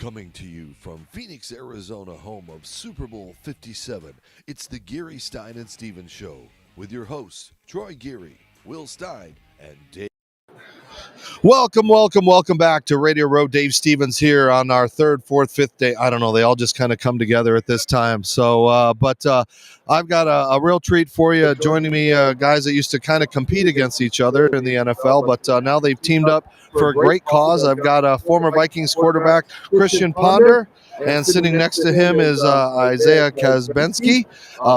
Coming to you from Phoenix, Arizona, home of Super Bowl 57, it's the Geary, Stein, and Steven Show with your hosts, Troy Geary, Will Stein, and Dave. Welcome back to Radio Row. Dave Stevens here on our third, fourth, fifth day. I don't know. They all just kind of come together at this time. So, I've got a real treat for you. Joining me, guys that used to kind of compete against each other in the NFL, but now they've teamed up for a great cause. I've got a former Vikings quarterback, Christian Ponder, and sitting next to him is Isaiah Kacyvenski,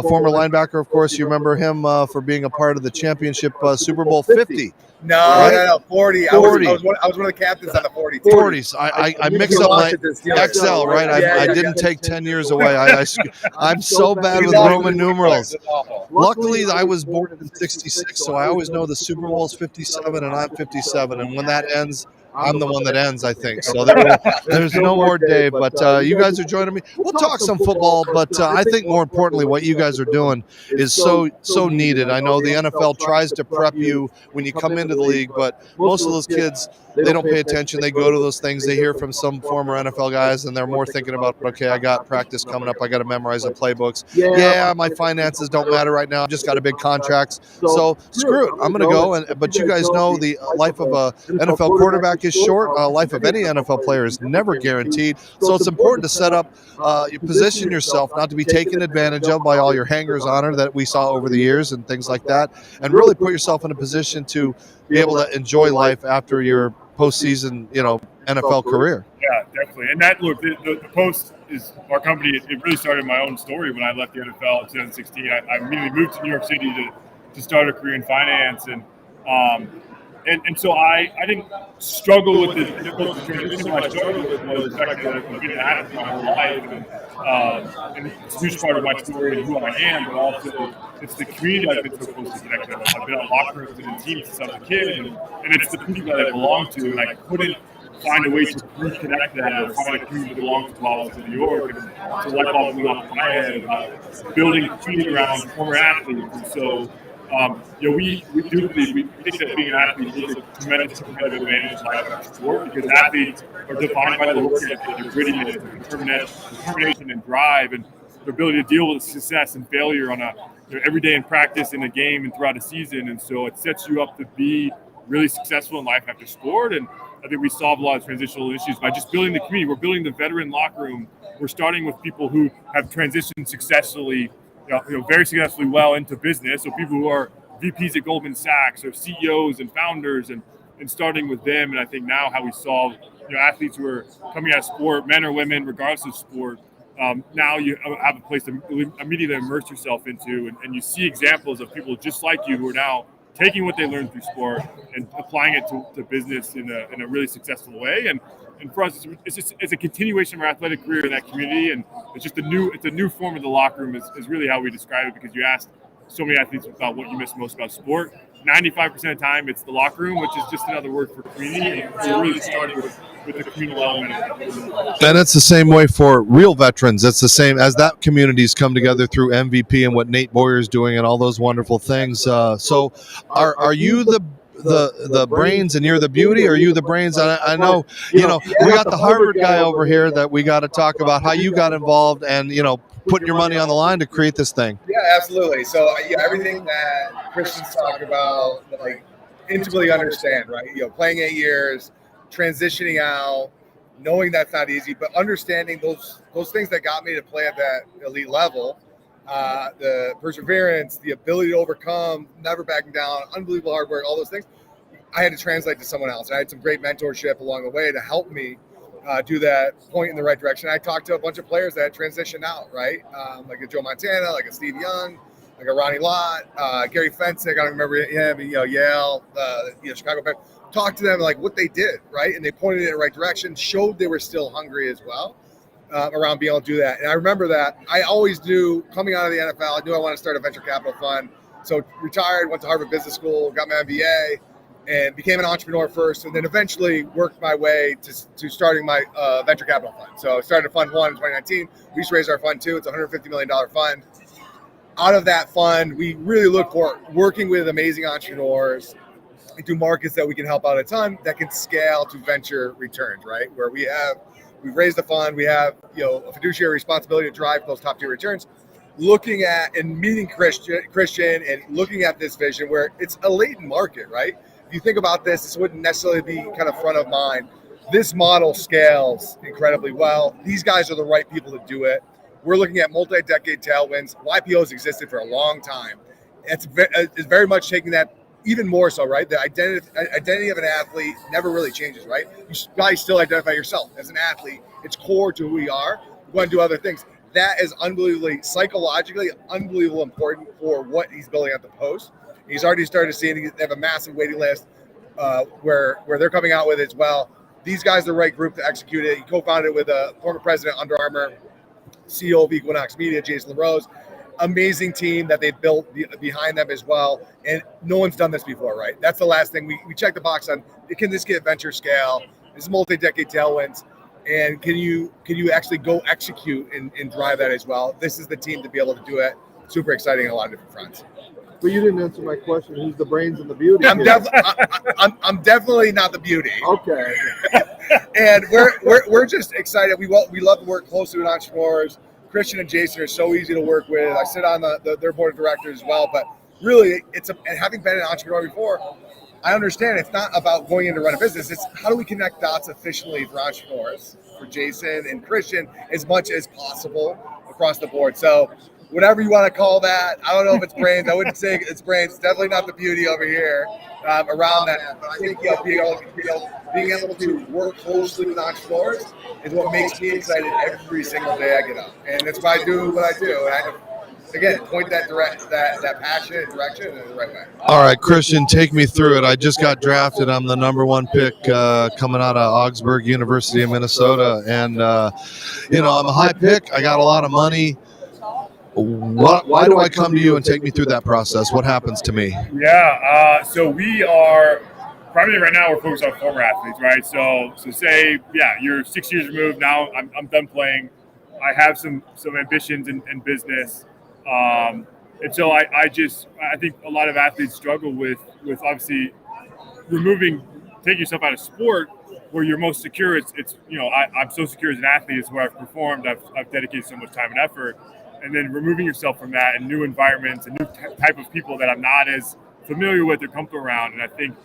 former linebacker. Of course, you remember him for being a part of the championship Super Bowl 50. No, 40. I was one of the captains on the 40. 40s. I mix up my XL, right? I didn't take 10 years away. I'm so bad with Roman numerals. Luckily, I was born in 66, so I always know the Super Bowl's 57 and I'm 57. And when that ends, I'm the one that ends, I think. So there's no more Dave, but you guys are joining me. We'll talk some football, but I think more importantly, what you guys are doing is so needed. I know the NFL tries to prep you when you come into the league, but most of those kids, they don't pay attention. They go to those things. They hear from some former NFL guys, and they're more thinking about, okay, I got practice coming up. I got to memorize the playbooks. Yeah, my finances don't matter right now. I just got a big contract. So screw it. I'm going to go. But you guys know the life of a NFL quarterback is short. Life of any NFL player is never guaranteed. So it's important to set up, you position yourself not to be taken advantage of by all your hangers-on that we saw over the years and things like that, and really put yourself in a position to be able to enjoy life after your postseason, NFL career. Yeah, definitely. And that, look, the Post is our company. It really started my own story when I left the NFL in 2016. I immediately moved to New York City to start a career in finance, and so I didn't struggle with the transition. What I struggled with was the fact that I've been an athlete my whole life, and it's a huge part of my story and who I am, but also it's the community I've been so close to connected with. I've been on locker rooms and in teams since I was a kid, and it's the people that I belong to, and I couldn't find a way to reconnect that or find a community that belongs to while I was in New York. And so light bulb went off in my head about building a community around former athletes. And so we do believe, we think that being an athlete is a tremendous competitive advantage in life and sport, because athletes are defined by their work ethic, their grittiness, their determination and drive, and their ability to deal with success and failure on every day in practice, in a game, and throughout a season. And so it sets you up to be really successful in life after sport. And I think we solve a lot of transitional issues by just building the community. We're building the veteran locker room. We're starting with people who have transitioned successfully, very successfully well into business. So people who are VPs at Goldman Sachs or CEOs and founders, and starting with them. And I think now how we solve, athletes who are coming out of sport, men or women, regardless of sport, now you have a place to immediately immerse yourself into, and you see examples of people just like you who are now taking what they learned through sport and applying it to business in a really successful way. And for us, it's a continuation of our athletic career in that community, and it's a new form of the locker room is really how we describe it, because you asked so many athletes about what you miss most about sport. 95% of the time, it's the locker room, which is just another word for community. And we're really starting with the communal element. And it's the same way for real veterans. It's the same as that community's come together through MVP and what Nate Boyer's doing and all those wonderful things. So are you the brains and you're the beauty, or are you the brains? I know, we got the Harvard guy over here that we got to talk about how you got involved and, putting your money on the line to create this thing. Yeah, absolutely. So everything that Christian's talked about, intimately understand, right? Playing 8 years, transitioning out, knowing that's not easy, but understanding those things that got me to play at that elite level, the perseverance, the ability to overcome, never backing down, unbelievable hard work, all those things, I had to translate to someone else. I had some great mentorship along the way to help me do that, point in the right direction. I talked to a bunch of players that had transitioned out, right? Like a Joe Montana, like a Steve Young, like a Ronnie Lott, Gary Fensick, I don't remember him, Yale, Chicago Bears. Talked to them like what they did, right? And they pointed in the right direction, showed they were still hungry as well around being able to do that. And I remember that I always knew, coming out of the NFL, I knew I wanted to start a venture capital fund. So retired, went to Harvard Business School, got my MBA, and became an entrepreneur first, and then eventually worked my way to starting my venture capital fund. So I started Fund 1 in 2019. We just raised our Fund 2. It's a $150 million fund. Out of that fund, we really look for working with amazing entrepreneurs into markets that we can help out a ton that can scale to venture returns, right? Where we have We've raised the fund. We have, a fiduciary responsibility to drive those top tier returns. Looking at and meeting Christian and looking at this vision where it's a latent market, right? If you think about this wouldn't necessarily be kind of front of mind. This model scales incredibly well. These guys are the right people to do it. We're looking at multi-decade tailwinds. YPO's existed for a long time. It's very much taking that even more so, right? The identity of an athlete never really changes, right? You guys still identify yourself as an athlete. It's core to who we are. We want to do other things. That is unbelievably, psychologically, unbelievable important for what he's building at the Post. He's already started to see it. They have a massive waiting list where they're coming out with it as well. These guys are the right group to execute it. He co-founded with a former president of Under Armour, CEO of Equinox Media, Jason LaRose. Amazing team that they've built behind them as well. And no one's done this before, right? That's the last thing. We check the box on, can this get venture scale? This is multi-decade tailwinds. And can you actually go execute and drive that as well? This is the team to be able to do it. Super exciting on a lot of different fronts. But you didn't answer my question. Who's the brains and the beauty? I'm definitely not the beauty. Okay. And we're just excited. We love to work closely with entrepreneurs. Christian and Jason are so easy to work with. I sit on their board of directors as well. But really, and having been an entrepreneur before, I understand it's not about going in to run a business. It's how do we connect dots efficiently for entrepreneurs, for Jason and Christian, as much as possible across the board. So whatever you want to call that, I don't know if it's brains. I wouldn't say it's brains. It's definitely not the beauty over here around that. But I think being able to work closely with entrepreneurs is what makes me excited every single day I get up. And that's why I do what I do. And again, point that passion and direction in the right way. All right, Christian, take me through it. I just got drafted. I'm the number 1 pick coming out of Augsburg University in Minnesota. And, I'm a high pick. I got a lot of money. Why do I come to you and take me through that process? What happens to me? Yeah, so we are primarily right now we're focused on former athletes, right? So say, you're 6 years removed now. I'm done playing. I have some ambitions in business, and so I think a lot of athletes struggle with obviously taking yourself out of sport where you're most secure. It's I'm so secure as an athlete. It's where I've performed. I've dedicated so much time and effort. And then removing yourself from that and new environments and new type of people that I'm not as familiar with or comfortable around. And I think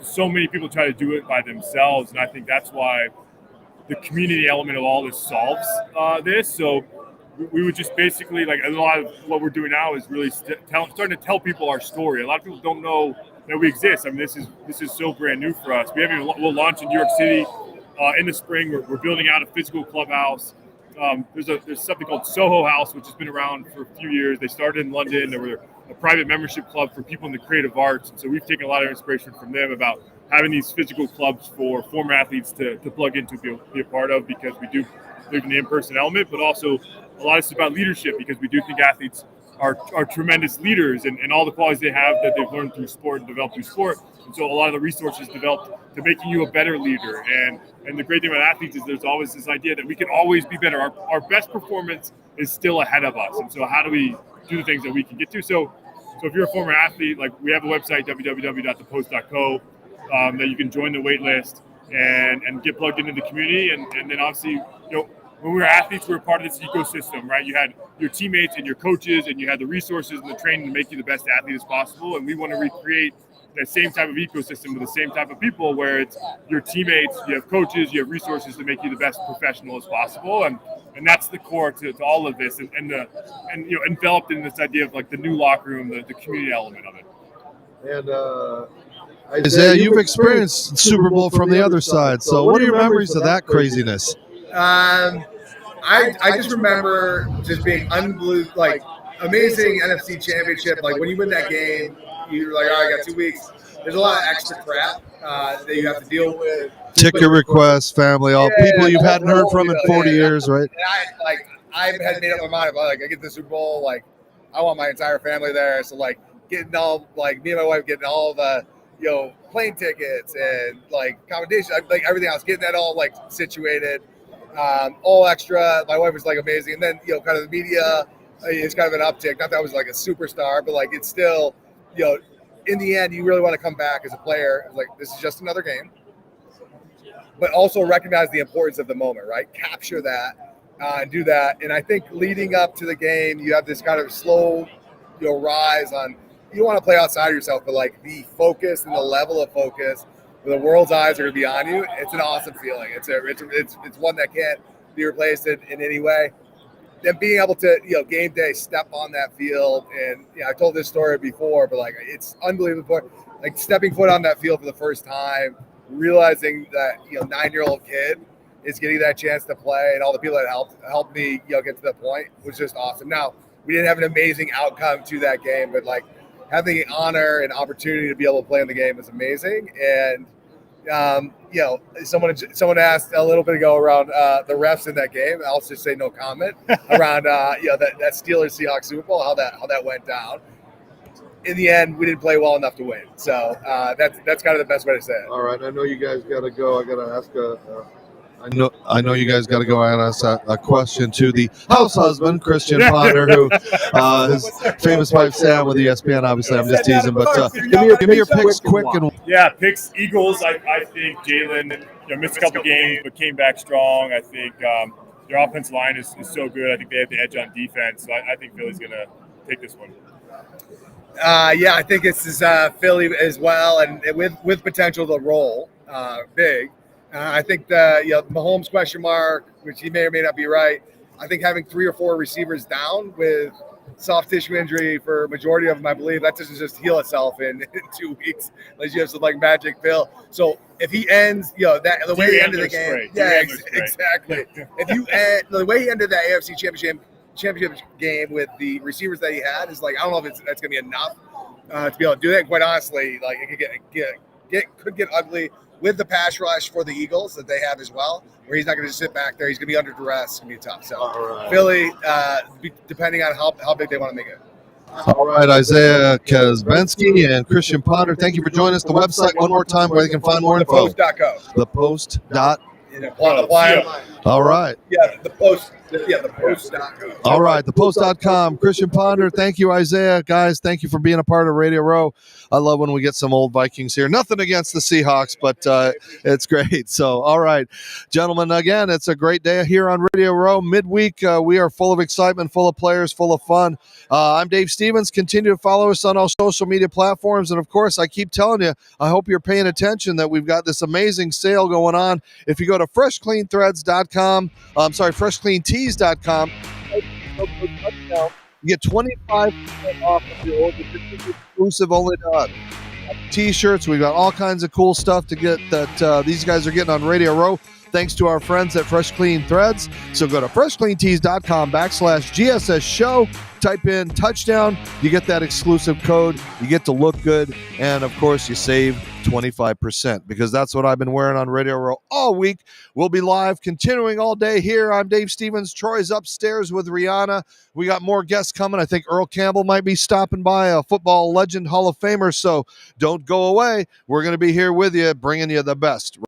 so many people try to do it by themselves. And I think that's why the community element of all this solves this. So we would just basically, like a lot of what we're doing now is really starting to tell people our story. A lot of people don't know that we exist. I mean, this is so brand new for us. We'll launch in New York City in the spring. We're building out a physical clubhouse. There's something called Soho House, which has been around for a few years. They started in London. They were a private membership club for people in the creative arts. And so we've taken a lot of inspiration from them about having these physical clubs for former athletes to plug into, be a part of, because we do believe in the in-person element, but also a lot of it's about leadership, because we do think athletes are tremendous leaders and all the qualities they have that they've learned through sport and developed through sport. And so a lot of the resources developed to making you a better leader. And the great thing about athletes is there's always this idea that we can always be better. Our best performance is still ahead of us. And so how do we do the things that we can get to? So if you're a former athlete, like we have a website, www.thepost.co, that you can join the wait list and get plugged into the community. And then obviously, when we were athletes, we were part of this ecosystem, right? You had your teammates and your coaches, and you had the resources and the training to make you the best athlete as possible. And we want to recreate that same type of ecosystem with the same type of people, where it's your teammates, you have coaches, you have resources to make you the best professional as possible. And that's the core to all of this, and enveloped in this idea of like the new locker room, the community element of it. And Isaiah, you've experienced Super Bowl from the other side. So what are your memories of that craziness? I just remember just being unbelievable, like amazing NFC championship. Like when you win that game, you're like, all right, I got 2 weeks. There's a lot of extra crap that you have to deal with. Ticket requests, family, all people you hadn't heard from in 40 years, right? And I had made up my mind about, like, I get the Super Bowl, like, I want my entire family there. So, like, getting all, like, me and my wife getting all the, plane tickets and, like, accommodation, like, everything else, getting that all, like, situated, all extra. My wife was, like, amazing. And then, kind of the media is kind of an uptick. Not that I was, like, a superstar, but, like, it's still, in the end, you really want to come back as a player. Like, this is just another game. but also recognize the importance of the moment, right? Capture that and do that. And I think leading up to the game, you have this kind of slow, rise on. You don't want to play outside of yourself, but like the focus and the level of focus, where the world's eyes are going to be on you. It's an awesome feeling. It's one that can't be replaced in any way. Then being able to, game day, step on that field, and I told this story before, but like it's unbelievable. Like stepping foot on that field for the first time, realizing that 9-year-old kid is getting that chance to play, and all the people that helped me get to that point was just awesome. Now we didn't have an amazing outcome to that game, but like having the honor and opportunity to be able to play in the game is amazing. And someone asked a little bit ago around the refs in that game. I'll just say no comment around that Steelers Seahawks Super Bowl, how that went down. In the end, we didn't play well enough to win. So that's kind of the best way to say it. All right, I know you guys got to go. I got to ask I know you guys got to go and ask a question to the house husband, Christian Ponder, who his famous wife Sam with ESPN. Obviously, I'm just teasing, but give me your picks quick and picks Eagles. I think Jalen missed a couple games but came back strong. I think their offensive line is so good. I think they have the edge on defense. So I think Philly's going to take this one. I think it's Philly as well, and with potential to roll big. I think the Mahomes question mark, which he may or may not be right. I think having 3 or 4 receivers down with soft tissue injury for a majority of them, I believe that doesn't just heal itself in 2 weeks unless you have some like magic pill. So if he ends, the way he ended the game, exactly. If you end the way he ended that AFC championship game with the receivers that he had is like, I don't know if that's going to be enough to be able to do that. And quite honestly, like it could get ugly with the pass rush for the Eagles that they have as well, where he's not going to just sit back there. He's going to be under duress. It's going to be tough. So Philly, depending on how big they want to make it. All right, Isaiah Kacyvenski and Christian Ponder, thank you for joining us. The website, one more time, where they can find more info. ThePost.co. All right. The Post.co. All right, thepost.com. Christian Ponder, thank you, Isaiah. Guys, thank you for being a part of Radio Row. I love when we get some old Vikings here. Nothing against the Seahawks, but it's great. So, all right, gentlemen, again, it's a great day here on Radio Row. Midweek, we are full of excitement, full of players, full of fun. I'm Dave Stevens. Continue to follow us on all social media platforms. And, of course, I keep telling you, I hope you're paying attention that we've got this amazing sale going on. If you go to freshcleantees.com, you get 25% off of your order. This is exclusive only to us. T-shirts, we've got all kinds of cool stuff to get that these guys are getting on Radio Row, thanks to our friends at Fresh Clean Threads. So go to freshcleantees.com/GSS show, type in touchdown, you get that exclusive code, you get to look good, and of course you save 25%, because that's what I've been wearing on Radio Row all week. We'll be live continuing all day here. I'm Dave Stevens. Troy's upstairs with Rihanna. We got more guests coming. I think Earl Campbell might be stopping by, a football legend, Hall of Famer. So don't go away. We're going to be here with you, bringing you the best.